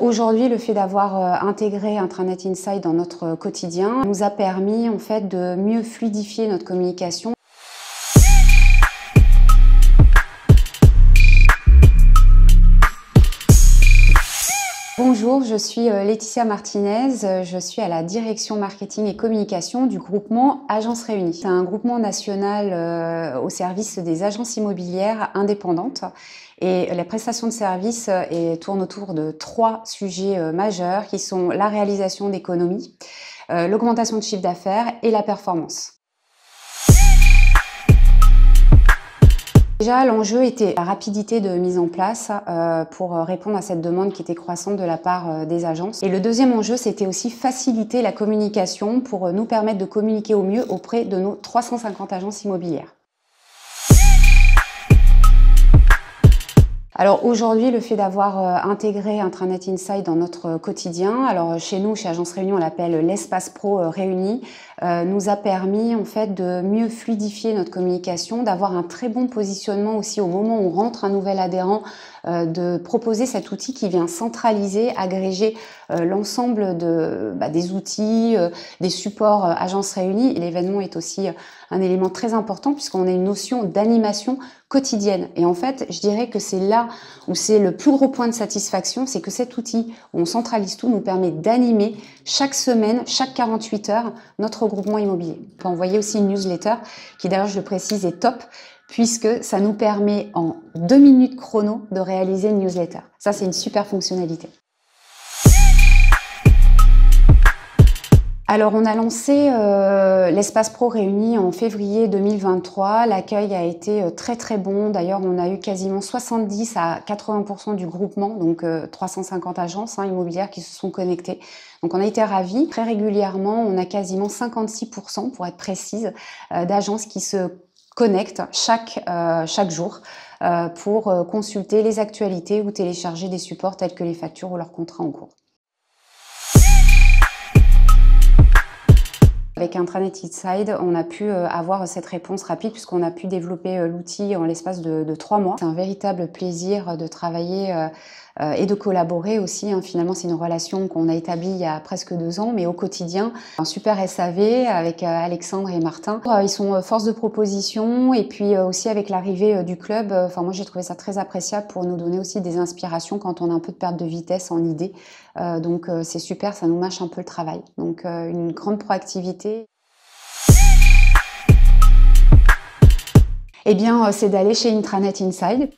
Aujourd'hui, le fait d'avoir intégré Intranet Inside dans notre quotidien nous a permis en fait de mieux fluidifier notre communication. Bonjour, je suis Laetitia Martinez, je suis à la direction marketing et communication du groupement Agences Réunies. C'est un groupement national au service des agences immobilières indépendantes et la prestation de services tourne autour de 3 sujets majeurs qui sont la réalisation d'économies, l'augmentation de chiffre d'affaires et la performance. Déjà, l'enjeu était la rapidité de mise en place pour répondre à cette demande qui était croissante de la part des agences. Et le deuxième enjeu, c'était aussi faciliter la communication pour nous permettre de communiquer au mieux auprès de nos 350 agences immobilières. Alors aujourd'hui, le fait d'avoir intégré Intranet Inside dans notre quotidien, alors chez nous, chez Agences Réunies, on l'appelle l'espace pro réuni, nous a permis en fait de mieux fluidifier notre communication, d'avoir un très bon positionnement aussi au moment où rentre un nouvel adhérent, de proposer cet outil qui vient centraliser, agréger l'ensemble des outils, des supports Agences Réunies. L'événement est aussi un élément très important puisqu'on a une notion d'animation quotidienne. Et en fait, je dirais que c'est là où c'est le plus gros point de satisfaction, c'est que cet outil où on centralise tout nous permet d'animer chaque semaine, chaque 48 heures, notre groupement immobilier. On peut envoyer aussi une newsletter qui, d'ailleurs, je le précise, est top puisque ça nous permet en 2 minutes chrono de réaliser une newsletter. Ça, c'est une super fonctionnalité. Alors, on a lancé l'espace pro réuni en février 2023. L'accueil a été très très bon. D'ailleurs, on a eu quasiment 70 à 80% du groupement, donc 350 agences immobilières qui se sont connectées. Donc, on a été ravis. Très régulièrement, on a quasiment 56%, pour être précise, d'agences qui se connectent chaque jour pour consulter les actualités ou télécharger des supports tels que les factures ou leurs contrats en cours. Avec Intranet Inside, on a pu avoir cette réponse rapide puisqu'on a pu développer l'outil en l'espace de 3 mois. C'est un véritable plaisir de travailler et de collaborer aussi. Finalement, c'est une relation qu'on a établie il y a presque 2 ans, mais au quotidien, un super SAV avec Alexandre et Martin. Ils sont force de proposition et puis aussi avec l'arrivée du club, moi j'ai trouvé ça très appréciable pour nous donner aussi des inspirations quand on a un peu de perte de vitesse en idée. Donc c'est super, ça nous mâche un peu le travail. Donc une grande proactivité. Eh bien, c'est d'aller chez Intranet Inside.